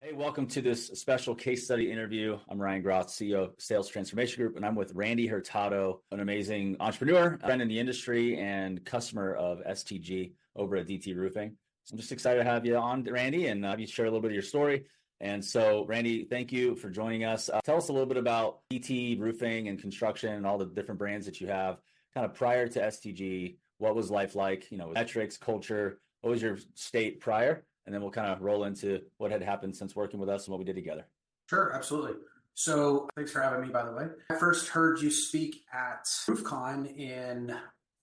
Hey, welcome to this special case study interview. I'm Ryan Groth, CEO of Sales Transformation Group, and I'm with Randy Hurtado, an amazing entrepreneur, friend in the industry, and customer of STG over at DT Roofing. So I'm just excited to have you on, Randy, and have you share a little bit of your story. And so, Randy, thank you for joining us. Tell us a little bit about DT Roofing and construction and all the different brands that you have. Kind of prior to STG, what was life like? Metrics, culture. What was your state prior? And then we'll kind of roll into what had happened since working with us and what we did together. Sure, absolutely. So thanks for having me, by the way. I first heard you speak at RoofCon in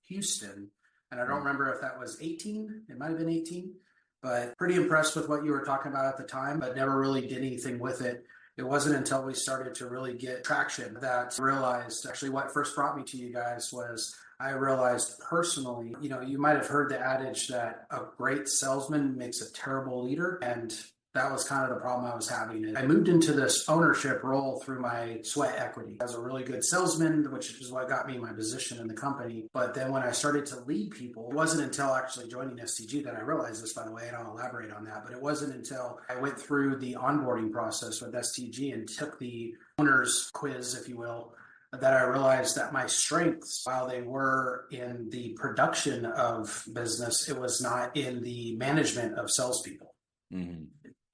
Houston, and I don't remember if that was 18. It might have been 18, but pretty impressed with what you were talking about at the time, but never really did anything with it. It wasn't until we started to really get traction that I realized actually what first brought me to you guys was I realized personally, you might have heard the adage that a great salesman makes a terrible leader. And that was kind of the problem I was having. I moved into this ownership role through my sweat equity as a really good salesman, which is what got me my position in the company. But then when I started to lead people, it wasn't until actually joining STG that I realized this, by the way, and I'll elaborate on that. But it wasn't until I went through the onboarding process with STG and took the owner's quiz, if you will, that I realized that my strengths, while they were in the production of business, it was not in the management of salespeople. Mm-hmm.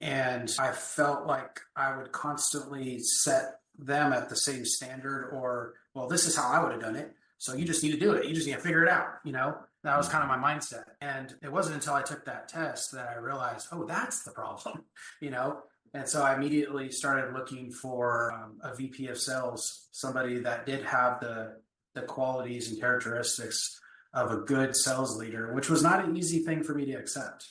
And I felt like I would constantly set them at the same standard well, this is how I would have done it. So you just need to do it. You just need to figure it out. That was kind of my mindset. And it wasn't until I took that test that I realized, oh, that's the problem, And so I immediately started looking for a VP of sales, somebody that did have the qualities and characteristics of a good sales leader, which was not an easy thing for me to accept.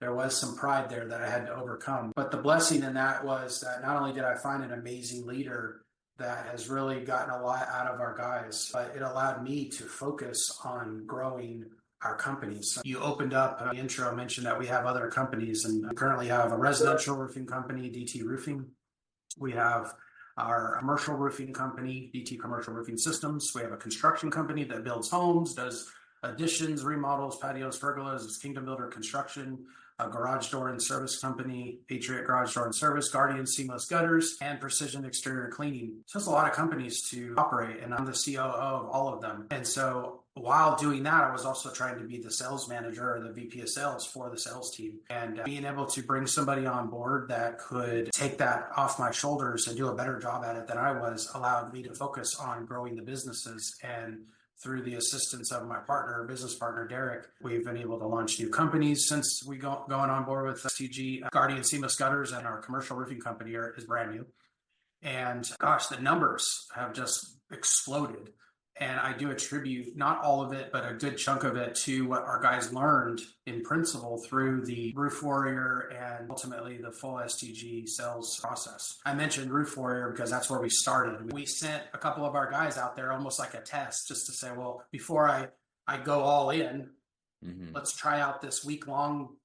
There was some pride there that I had to overcome. But the blessing in that was that not only did I find an amazing leader that has really gotten a lot out of our guys, but it allowed me to focus on growing our companies. So you opened up the intro, mentioned that we have other companies, and we currently have a residential roofing company, DT Roofing. We have our commercial roofing company, DT Commercial Roofing Systems. We have a construction company that builds homes, does additions, remodels, patios, pergolas. It's Kingdom Builder Construction. A garage door and service company, Patriot Garage Door and Service, Guardian Seamless Gutters, and Precision Exterior Cleaning. So it's a lot of companies to operate, and I'm the COO of all of them. And so while doing that, I was also trying to be the sales manager or the VP of sales for the sales team. And being able to bring somebody on board that could take that off my shoulders and do a better job at it than I was allowed me to focus on growing the businesses. And through the assistance of my business partner, Derek, we've been able to launch new companies since we going on board with STG. Guardian Seamless Gutters and our commercial roofing company is brand new. And gosh, the numbers have just exploded. And I do attribute not all of it, but a good chunk of it to what our guys learned in principle through the Roof Warrior and ultimately the full STG sales process. I mentioned Roof Warrior because that's where we started. We sent a couple of our guys out there almost like a test just to say, well, before I go all in, let's try out this week-long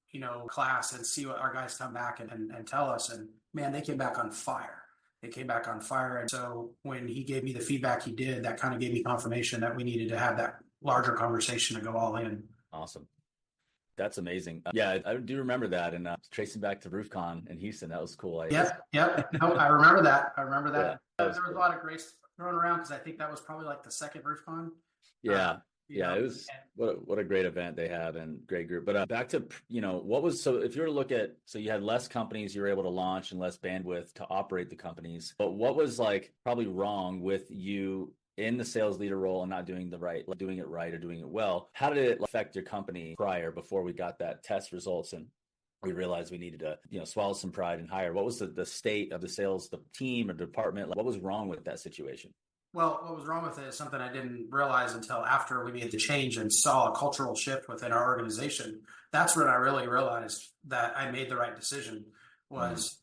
class and see what our guys come back and tell us. And man, they came back on fire. And so when he gave me the feedback he did, that kind of gave me confirmation that we needed to have that larger conversation to go all in. Awesome. That's amazing. Yeah, I do remember that. And tracing back to RoofCon in Houston, that was cool. Yep. No, I remember that. Yeah, there was a lot of grace thrown around because I think that was probably like the second RoofCon. Yeah. It was what a great event they had and great group. But back to, if you were to look at, so you had less companies you were able to launch and less bandwidth to operate the companies, but what was probably wrong with you in the sales leader role and not doing it right or doing it well? How did it affect your company before we got that test results and we realized we needed to, swallow some pride and hire? What was the state of the sales, the team or department? What was wrong with that situation? Well, what was wrong with it is something I didn't realize until after we made the change and saw a cultural shift within our organization. That's when I really realized that I made the right decision.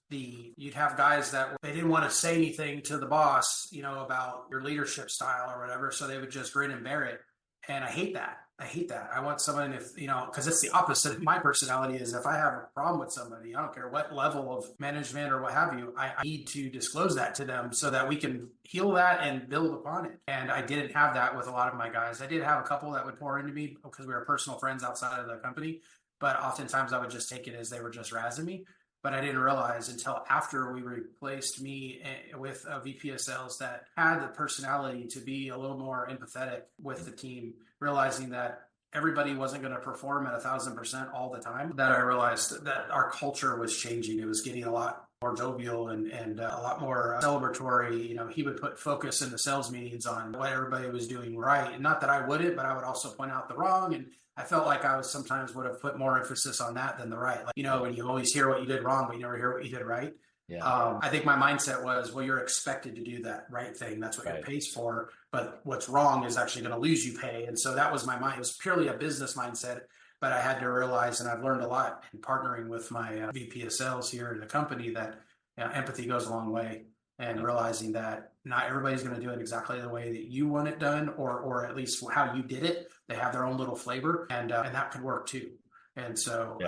You'd have guys that they didn't want to say anything to the boss, about your leadership style or whatever. So they would just grin and bear it. And I hate that. I want someone, because it's the opposite of my personality is if I have a problem with somebody, I don't care what level of management or what have you, I need to disclose that to them so that we can heal that and build upon it. And I didn't have that with a lot of my guys. I did have a couple that would pour into me because we were personal friends outside of the company, but oftentimes I would just take it as they were just razzing me. but I didn't realize until after we replaced me with a VP of sales that had the personality to be a little more empathetic with the team, realizing that everybody wasn't going to perform at 1,000% all the time, that I realized that our culture was changing. It was getting a lot more jovial and a lot more celebratory. He would put focus in the sales meetings on what everybody was doing right. And not that I wouldn't, but I would also point out the wrong. And I felt like I was sometimes would have put more emphasis on that than the right. Like, when you always hear what you did wrong, but you never hear what you did right. Yeah. I think my mindset was, well, you're expected to do that right thing. That's what your pay's for. But what's wrong is actually going to lose you pay. And so that was my mind. It was purely a business mindset. But I had to realize, and I've learned a lot in partnering with my VP of sales here in the company, that empathy goes a long way, and realizing that not everybody's going to do it exactly the way that you want it done, or at least how you did it. They have their own little flavor, and that could work too. And so,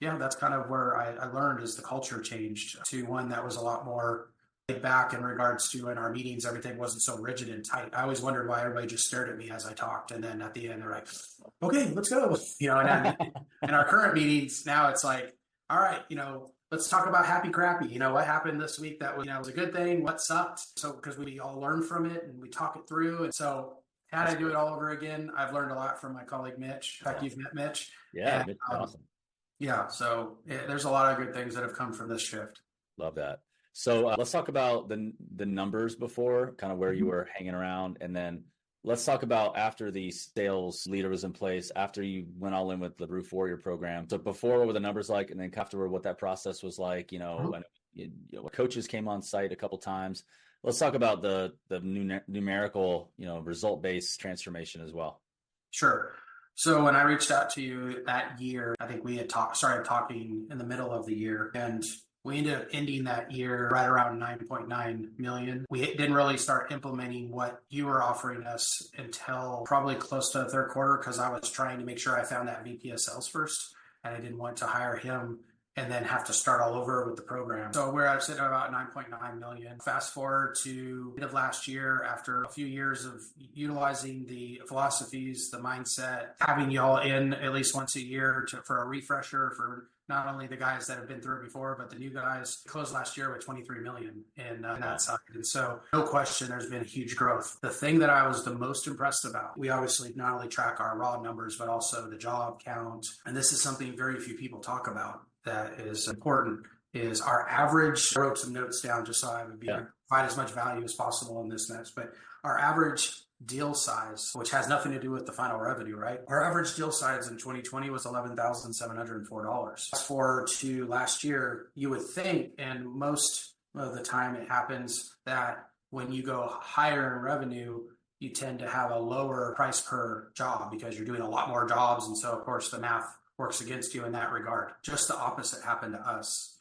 that's kind of where I learned, is the culture changed to one that was a lot more laid back in regards to, in our meetings, everything wasn't so rigid and tight. I always wondered why everybody just stared at me as I talked. And then at the end, they're like, okay, let's go. And then in our current meetings now, it's like, all right, let's talk about happy crappy. What happened this week that was a good thing, what sucked. So, because we all learn from it and we talk it through. And so had I do it all over again, I've learned a lot from my colleague, Mitch. In fact, you've met Mitch. Yeah, and, awesome. Yeah. So there's a lot of good things that have come from this shift. Love that. So let's talk about the numbers before, kind of where you were hanging around. And then let's talk about after the sales leader was in place, after you went all in with the Roof Warrior program. So before, what were the numbers like? And then afterward, what that process was like, when coaches came on site a couple times. Let's talk about the numerical, result-based transformation as well. Sure. So when I reached out to you that year, I think we had started talking in the middle of the year, and we ended up ending that year right around 9.9 million. We didn't really start implementing what you were offering us until probably close to the third quarter, because I was trying to make sure I found that VP of sales first, and I didn't want to hire him and then have to start all over with the program. So we're at sitting at about 9.9 million. Fast forward to end of last year, after a few years of utilizing the philosophies, the mindset, having y'all in at least once a year for a refresher for not only the guys that have been through it before, but the new guys. Closed last year with 23 million in that side. And so no question, there's been a huge growth. The thing that I was the most impressed about, we obviously not only track our raw numbers, but also the job count. And this is something very few people talk about that is important, is our average. I wrote some notes down just so I would provide as much value as possible in this next, but our average deal size, which has nothing to do with the final revenue, right? Our average deal size in 2020 was $11,704. Fast forward to last year, you would think, and most of the time it happens, that when you go higher in revenue, you tend to have a lower price per job because you're doing a lot more jobs. And so, of course, the math works against you in that regard. Just the opposite happened to us.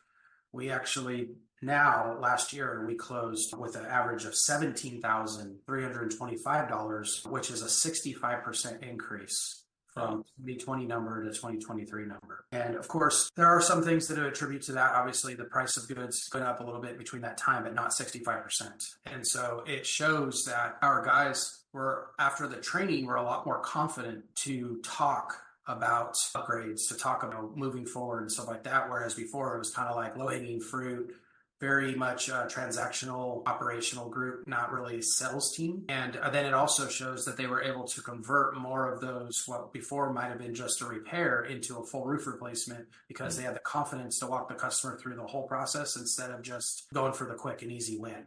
We actually last year, we closed with an average of $17,325, which is a 65% increase from 2020 number to 2023 number. And of course, there are some things that attribute to that. Obviously, the price of goods went up a little bit between that time, but not 65%. And so it shows that our guys after the training, were a lot more confident to talk about upgrades, to talk about moving forward and stuff like that. Whereas before, it was kind of like low-hanging fruit, very much a transactional operational group, not really a sales team. And then it also shows that they were able to convert more of those, what before might have been just a repair, into a full roof replacement, because they had the confidence to walk the customer through the whole process instead of just going for the quick and easy win.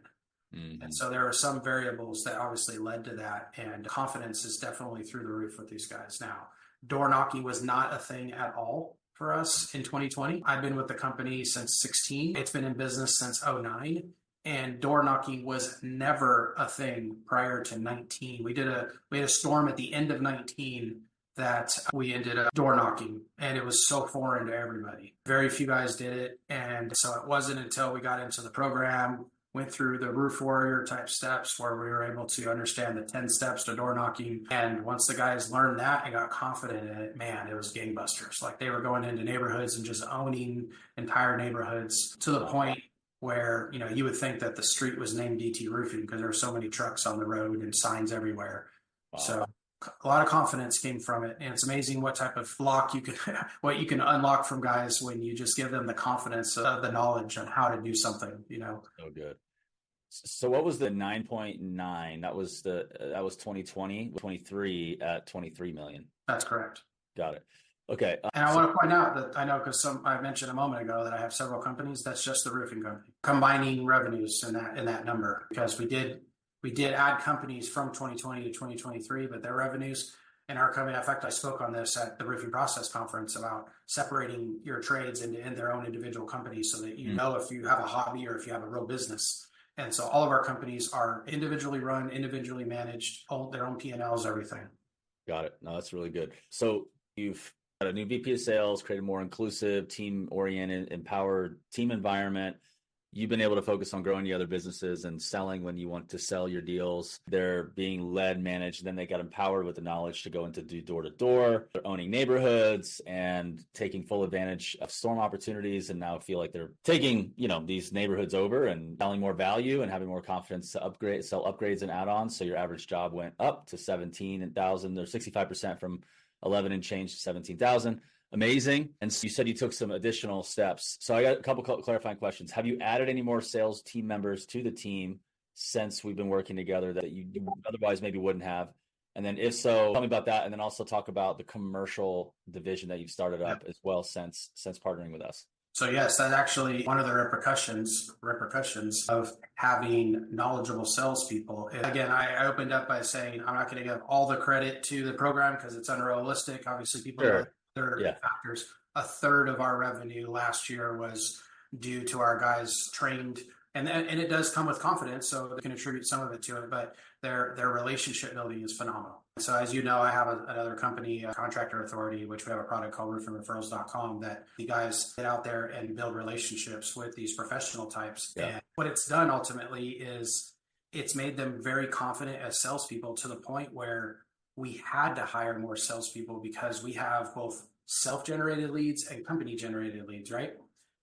And so there are some variables that obviously led to that, and confidence is definitely through the roof with these guys now. Door knocking was not a thing at all for us in 2020. I've been with the company since 16. It's been in business since 09. And door knocking was never a thing prior to 19. We had a storm at the end of 19 that we ended up door knocking, and it was so foreign to everybody. Very few guys did it. And so it wasn't until we got into the program, went through the Roof Warrior type steps, where we were able to understand the 10 steps to door knocking. And once the guys learned that and got confident in it, man, it was gangbusters. Like, they were going into neighborhoods and just owning entire neighborhoods, to the point where, you would think that the street was named DT Roofing because there were so many trucks on the road and signs everywhere. Wow. So A lot of confidence came from it, and it's amazing what type of lock you can, what you can unlock from guys when you just give them the confidence of the knowledge on how to do something. Oh, good. So what was the 9.9? That was 2020, 23 at 23 million. That's correct. Got it. Okay. And I want to point out that I know, because I mentioned a moment ago that I have several companies. That's just the roofing company combining revenues in that number, because we did add companies from 2020 to 2023, but their revenues in our company. In fact, I spoke on this at the Roofing Process Conference about separating your trades in their own individual companies, so that you know if you have a hobby or if you have a real business. And so all of our companies are individually run, individually managed, own their own P&Ls, everything. Got it. No, that's really good. So you've got a new VP of sales, created a more inclusive, team-oriented, empowered team environment. You've been able to focus on growing the other businesses and selling when you want to sell your deals. They're being led, managed. Then they got empowered with the knowledge to go into do door-to-door. They're owning neighborhoods and taking full advantage of storm opportunities, and now feel like they're taking, these neighborhoods over and selling more value and having more confidence to sell upgrades and add-ons. So your average job went up to 17,000 or 65% from 11 and change to 17,000. Amazing. And so you said you took some additional steps. So I got a couple clarifying questions. Have you added any more sales team members to the team since we've been working together that you otherwise maybe wouldn't have? And then if so, tell me about that. And then also talk about the commercial division that you've started up as well since partnering with us. So yes, that's actually one of the repercussions of having knowledgeable salespeople. Again, I opened up by saying I'm not going to give all the credit to the program because it's unrealistic. Obviously, people know other factors. A third of our revenue last year was due to our guys trained, and it does come with confidence, so they can attribute some of it to it, but their relationship building is phenomenal. So as you know, I have another company, Contractor Authority, which we have a product called roofingreferrals.com, that the guys get out there and build relationships with these professional types. Yeah. And what it's done ultimately is it's made them very confident as salespeople, to the point where we had to hire more salespeople because we have both self-generated leads and company-generated leads, right?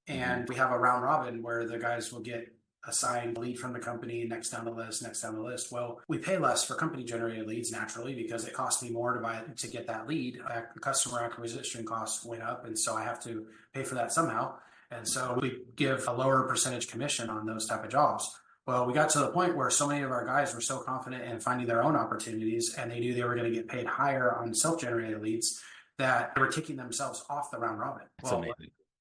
And we have a round robin where the guys will get assigned a lead from the company, next down the list. Well, we pay less for company-generated leads naturally because it costs me more to get that lead. Customer acquisition costs went up, and so I have to pay for that somehow. And so we give a lower percentage commission on those type of jobs. Well, we got to the point where so many of our guys were so confident in finding their own opportunities, and they knew they were going to get paid higher on self-generated leads, that they were taking themselves off the round robin.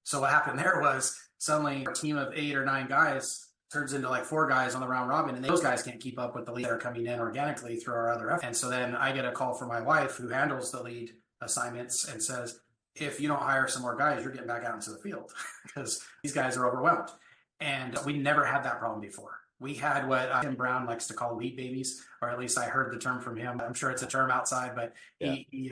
So what happened there was suddenly a team of 8 or 9 guys turns into like 4 guys on the round robin, and those guys can't keep up with the leads that are coming in organically through our other efforts. And so then I get a call from my wife, who handles the lead assignments, and says, if you don't hire some more guys, you're getting back out into the field because these guys are overwhelmed. And we never had that problem before. We had what Tim Brown likes to call lead babies, or at least I heard the term from him. I'm sure it's a term outside, but he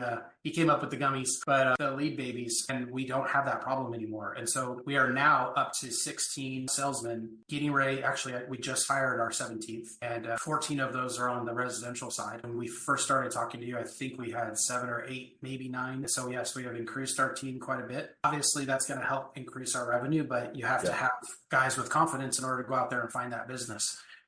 came up with the gummies, but the lead babies, and we don't have that problem anymore. And so we are now up to 16 salesmen getting ready. Actually, we just hired our 17th, and 14 of those are on the residential side. When we first started talking to you, I think we had 7 or 8, maybe 9. So yes, we have increased our team quite a bit. Obviously, that's going to help increase our revenue, but you have to have guys with confidence in order to go out there and find that business.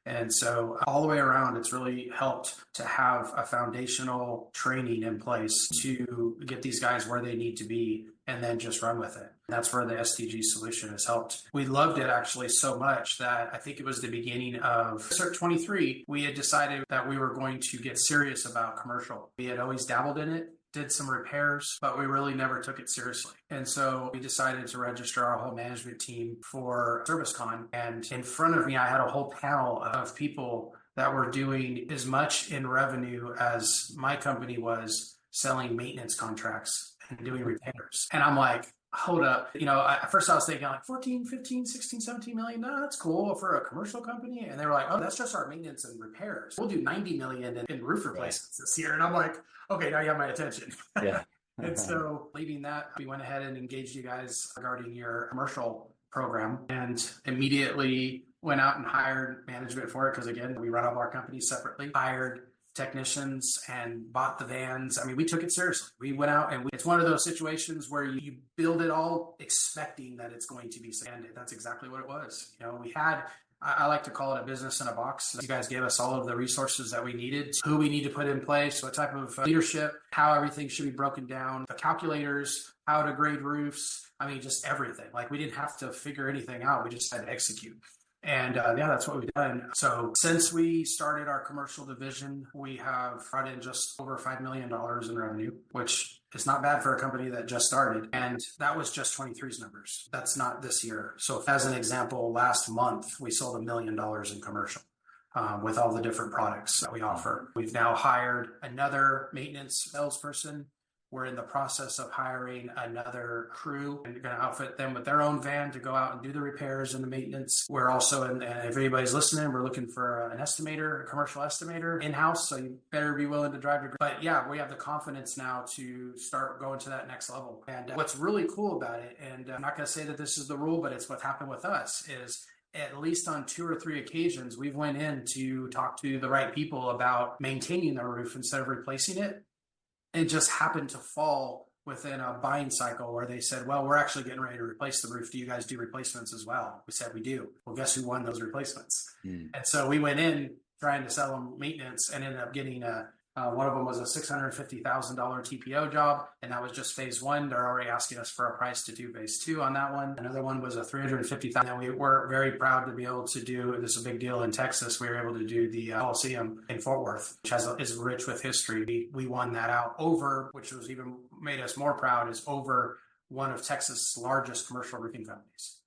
And so all the way around, it's really helped to have a foundational training in place to get these guys where they need to be and then just run with it. That's where the STG solution has helped. We loved it actually so much that I think it was the beginning of CERT 23, we had decided that we were going to get serious about commercial. We had always dabbled in it, did some repairs, but we really never took it seriously. And so we decided to register our whole management team for ServiceCon. And in front of me, I had a whole panel of people that were doing as much in revenue as my company was selling maintenance contracts and doing repairs. And I'm like, hold up. At first I was thinking like 14, 15, 16, 17 million. No, that's cool for a commercial company. And they were like, oh, that's just our maintenance and repairs. We'll do 90 million in roof replacements this year. And I'm like, okay, now you have my attention. Yeah. And so leaving that, we went ahead and engaged you guys regarding your commercial program, and immediately went out and hired management for it. Because again, we run all our companies separately, hired technicians and bought the vans. I mean, we took it seriously. We went out and it's one of those situations where you build it all expecting that it's going to be, and that's exactly what it was. We had I like to call it a business in a box. You guys gave us all of the resources that we needed, who we need to put in place, what type of leadership, how everything should be broken down, the calculators, how to grade roofs. I mean, just everything. Like we didn't have to figure anything out. We just had to execute. And yeah, that's what we've done. So since we started our commercial division, we have brought in just over $5 million in revenue, which is not bad for a company that just started. And that was just 23's numbers. That's not this year. So as an example, last month, we sold $1 million in commercial. With all the different products that we offer. We've now hired another maintenance salesperson. We're in the process of hiring another crew and going to outfit them with their own van to go out and do the repairs and the maintenance. We're also, and if anybody's listening, we're looking for an estimator, a commercial estimator in-house. So you better be willing to drive your, but yeah, we have the confidence now to start going to that next level. And what's really cool about it, and I'm not going to say that this is the rule, but it's what happened with us, is at least on 2 or 3 occasions, we've went in to talk to the right people about maintaining the roof instead of replacing it. It just happened to fall within a buying cycle where they said, well, we're actually getting ready to replace the roof. Do you guys do replacements as well? We said we do. Well, guess who won those replacements? And so we went in trying to sell them maintenance and ended up getting one of them was a $650,000 TPO job, and that was just phase 1. They're already asking us for a price to do phase 2 on that one. Another one was a $350,000. And we were very proud to be able to do, this is a big deal in Texas, we were able to do the Coliseum in Fort Worth, which is rich with history. We won that out over, which was even made us more proud, is over one of Texas' largest commercial roofing companies.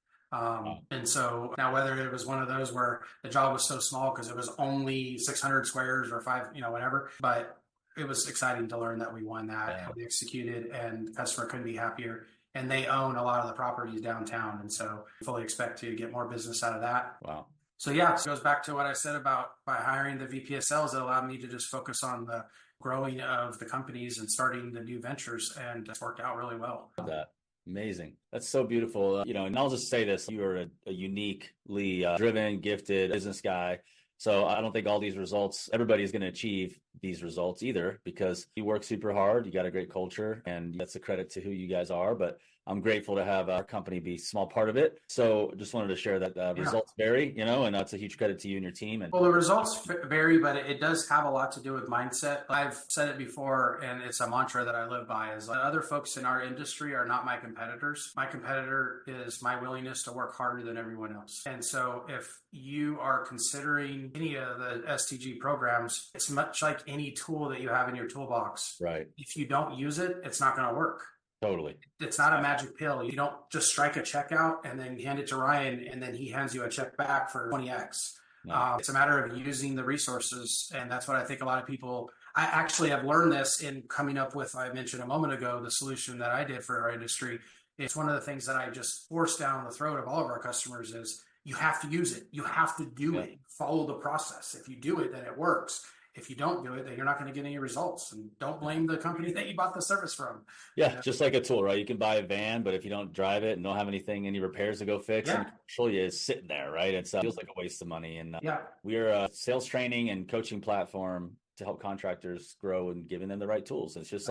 And so now whether it was one of those where the job was so small because it was only 600 squares or 5, whatever, but it was exciting to learn that we won that and we executed, and the customer couldn't be happier. And they own a lot of the properties downtown. And so fully expect to get more business out of that. Wow. So yeah, it goes back to what I said about by hiring the VP of sales, it allowed me to just focus on the growing of the companies and starting the new ventures, and it's worked out really well. That. Amazing. That's so beautiful. And I'll just say this, you are a uniquely driven, gifted business guy. So I don't think all these results, everybody is going to achieve these results either, because you work super hard, you got a great culture, and that's a credit to who you guys are. But I'm grateful to have our company be a small part of it. So just wanted to share that results vary, and that's a huge credit to you and your team. And well, the results vary, but it does have a lot to do with mindset. I've said it before, and it's a mantra that I live by, is other folks in our industry are not my competitors. My competitor is my willingness to work harder than everyone else. And so if you are considering any of the STG programs, it's much like any tool that you have in your toolbox. Right. If you don't use it, it's not going to work. Totally. It's not a magic pill. You don't just strike a check out and then hand it to Ryan and then he hands you a check back for 20x. No. It's a matter of using the resources. And that's what I think a lot of people, I actually have learned this in coming up with, I mentioned a moment ago, the solution that I did for our industry. It's one of the things that I just force down the throat of all of our customers is you have to use it. You have to do it. Follow the process. If you do it, then it works. If you don't do it, then you're not going to get any results. And don't blame the company that you bought the service from. Yeah, just like a tool, right? You can buy a van, but if you don't drive it and don't have any repairs to go fix, and control you is sitting there, right? It feels like a waste of money. And we're a sales training and coaching platform to help contractors grow and giving them the right tools. It's just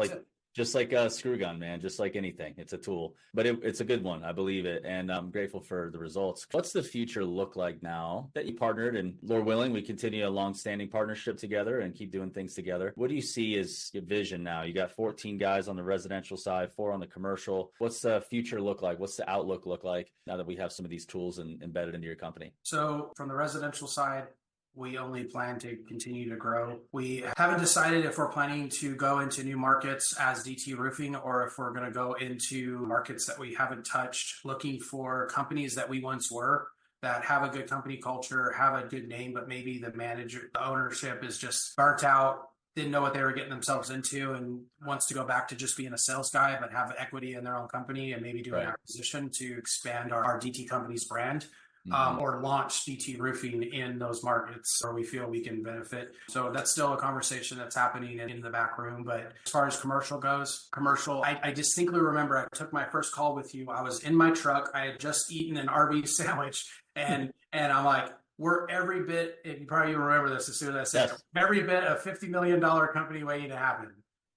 like a screw gun, man, just like anything. It's a tool, but it's a good one. I believe it. And I'm grateful for the results. What's the future look like now that you partnered, and Lord willing, we continue a long-standing partnership together and keep doing things together? What do you see as your vision now? You got 14 guys on the residential side, 4 on the commercial. What's the future look like? What's the outlook look like now that we have some of these tools embedded into your company? So from the residential side, we only plan to continue to grow. We haven't decided if we're planning to go into new markets as DT Roofing or if we're going to go into markets that we haven't touched, looking for companies that we once were, that have a good company culture, have a good name, but maybe the ownership is just burnt out, didn't know what they were getting themselves into, and wants to go back to just being a sales guy, but have equity in their own company and maybe do an acquisition to expand our DT company's brand. Or launch DT Roofing in those markets where we feel we can benefit. So that's still a conversation that's happening in the back room. But as far as commercial goes, I distinctly remember I took my first call with you. I was in my truck. I had just eaten an RV sandwich, and I'm like, we're every bit, and you probably remember this as soon as I said, every bit a $50 million company waiting to happen.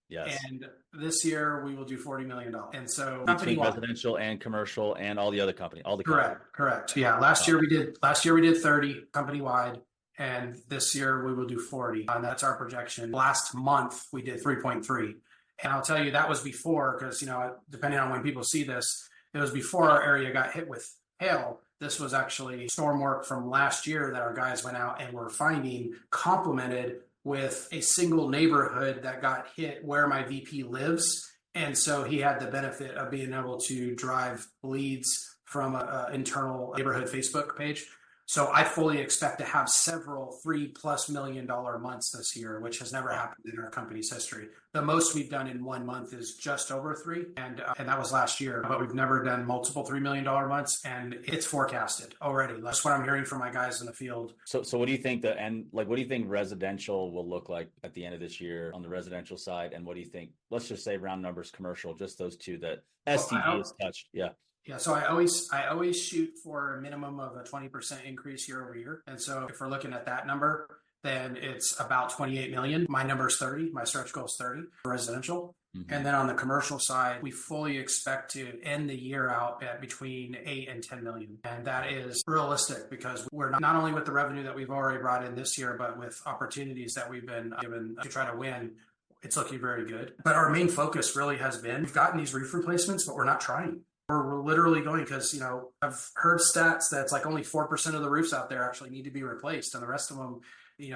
Yes. And this year we will do $40 million. And so Between residential and commercial and all the other companies, all the companies. Correct. Yeah. Last year we did 30 company wide. And this year we will do 40. And that's our projection. Last month we did 3.3. And I'll tell you, that was before, because, depending on when people see this, it was before our area got hit with hail. This was actually storm work from last year that our guys went out and were finding, complemented with a single neighborhood that got hit where my VP lives. And so he had the benefit of being able to drive leads from an internal neighborhood Facebook page. So I fully expect to have several $3+ million months this year, which has never happened in our company's history. The most we've done in 1 month is just over 3, and that was last year. But we've never done multiple $3 million months, and it's forecasted already. That's what I'm hearing from my guys in the field. So what do you think what do you think residential will look like at the end of this year on the residential side? And what do you think, let's just say round numbers, commercial, just those two that STG has touched? Yeah. Yeah, so I always shoot for a minimum of a 20% increase year over year. And so if we're looking at that number, then it's about 28 million. My number is 30. My stretch goal is 30 for residential. Mm-hmm. And then on the commercial side, we fully expect to end the year out at between 8 and 10 million. And that is realistic because we're not only with the revenue that we've already brought in this year, but with opportunities that we've been given to try to win. It's looking very good. But our main focus really has been, we've gotten these roof replacements, but we're not trying. We're literally going because, I've heard stats that's like only 4% of the roofs out there actually need to be replaced, and the rest of them,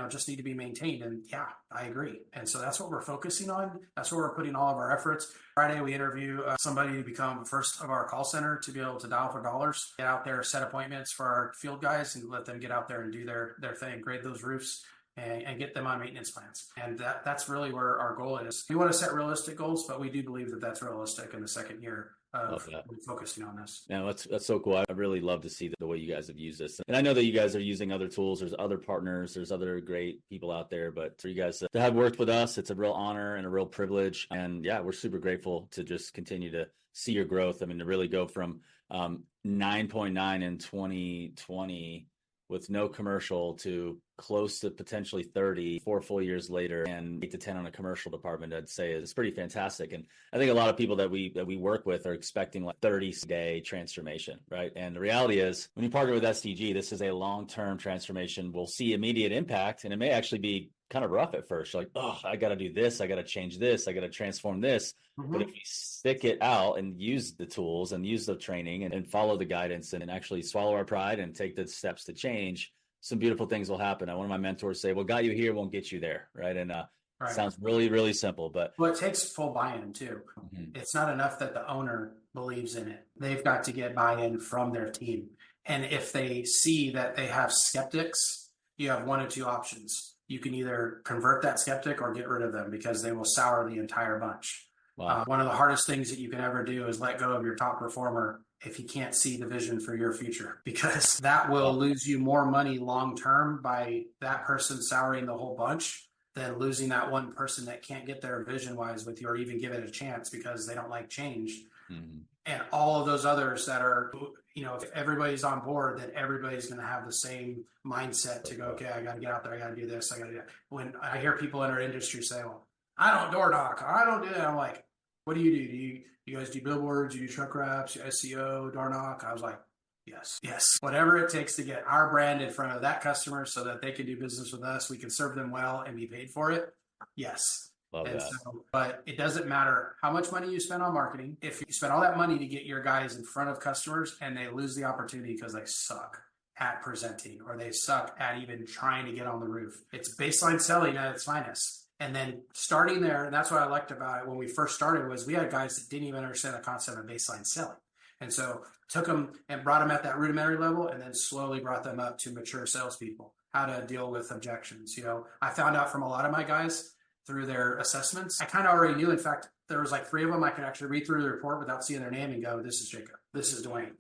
just need to be maintained. And yeah, I agree. And so that's what we're focusing on. That's where we're putting all of our efforts. Friday, we interview somebody to become first of our call center to be able to dial for dollars, get out there, set appointments for our field guys, and let them get out there and do their thing, grade those roofs, and get them on maintenance plans. And that's really where our goal is. We want to set realistic goals, but we do believe that that's realistic in the second year of focusing on this. Yeah, that's so cool. I really love to see the way you guys have used this. And I know that you guys are using other tools. There's other partners. There's other great people out there. But for you guys to have worked with us, it's a real honor and a real privilege. And yeah, we're super grateful to just continue to see your growth. I mean, to really go from 9.9 in 2020 with no commercial to close to potentially 30 4 full years later, and 8 to 10 on a commercial department, I'd say is pretty fantastic. And I think a lot of people that we work with are expecting like 30-day transformation, right? And the reality is, when you partner with STG, this is a long-term transformation. We'll see immediate impact, and it may actually be kind of rough at first. You're like, oh, I got to do this. I got to change this. I got to transform this. Mm-hmm. But if we stick it out and use the tools and use the training and follow the guidance and actually swallow our pride and take the steps to change, some beautiful things will happen. One of my mentors say, what got you here won't get you there. Right. And right. Sounds really, really simple, but it takes full buy-in too. Mm-hmm. It's not enough that the owner believes in it. They've got to get buy-in from their team. And if they see that they have skeptics, you have one of two options. You can either convert that skeptic or get rid of them, because they will sour the entire bunch. Wow. One of the hardest things that you can ever do is let go of your top performer if he can't see the vision for your future, because that will lose you more money long-term by that person souring the whole bunch than losing that one person that can't get there vision-wise with you or even give it a chance because they don't like change. Mm-hmm. And all of those others that are, if everybody's on board, then everybody's going to have the same mindset to go, okay, I got to get out there. I got to do this. I got to do that. When I hear people in our industry say, well, I don't door knock, I don't do that. I'm like, what do? You guys do billboards, you do truck wraps, SEO, door knock? I was like, yes. Whatever it takes to get our brand in front of that customer so that they can do business with us, we can serve them well and be paid for it. Yes. Love that. So, but it doesn't matter how much money you spend on marketing. If you spend all that money to get your guys in front of customers and they lose the opportunity because they suck at presenting or they suck at even trying to get on the roof, it's baseline selling at its finest. And then starting there, and that's what I liked about it when we first started, was we had guys that didn't even understand the concept of baseline selling. And so took them and brought them at that rudimentary level and then slowly brought them up to mature salespeople, how to deal with objections. I found out from a lot of my guys through their assessments. I kind of already knew. In fact, there was like 3 of them I could actually read through the report without seeing their name and go, this is Jacob, this is Dwayne,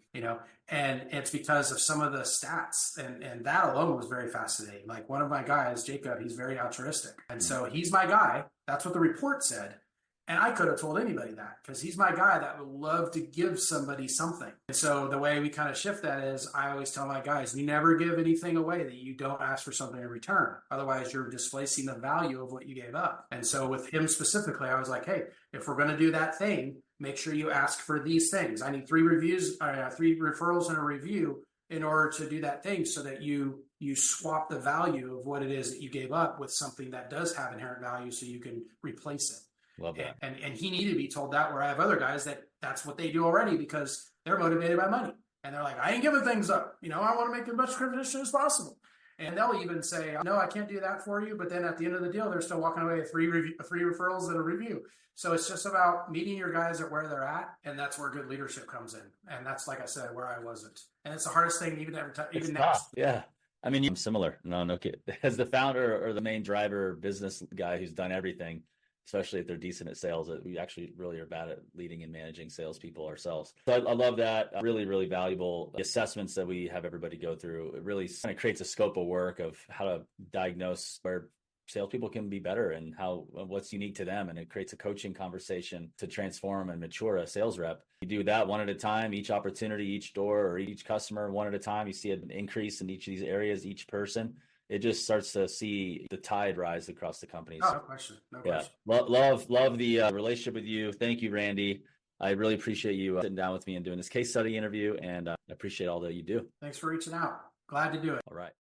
and it's because of some of the stats, and that alone was very fascinating. Like one of my guys, Jacob, he's very altruistic. And so he's my guy. That's what the report said. And I could have told anybody that because he's my guy that would love to give somebody something. And so the way we kind of shift that is I always tell my guys, you never give anything away that you don't ask for something in return. Otherwise, you're displacing the value of what you gave up. And so with him specifically, I was like, hey, if we're going to do that thing, make sure you ask for these things. I need 3 referrals and a review in order to do that thing so that you swap the value of what it is that you gave up with something that does have inherent value so you can replace it. Love that. And he needed to be told that, where I have other guys that's what they do already because they're motivated by money. And they're like, I ain't giving things up. I want to make as much commission as possible. And they'll even say, no, I can't do that for you. But then at the end of the deal, they're still walking away with 3 referrals and a review. So it's just about meeting your guys at where they're at. And that's where good leadership comes in. And that's, like I said, where I wasn't. And it's the hardest thing even now. Yeah. I mean, I'm similar. No kid. As the founder or the main driver business guy who's done everything, especially if they're decent at sales, we actually really are bad at leading and managing salespeople ourselves. So I love that. Really, really valuable. The assessments that we have everybody go through, it really kind of creates a scope of work of how to diagnose where salespeople can be better and what's unique to them. And it creates a coaching conversation to transform and mature a sales rep. You do that one at a time, each opportunity, each door, or each customer one at a time. You see an increase in each of these areas, each person. It just starts to see the tide rise across the companies. Oh, no question. No question. Love the relationship with you. Thank you, Randy. I really appreciate you sitting down with me and doing this case study interview, and I appreciate all that you do. Thanks for reaching out. Glad to do it. All right.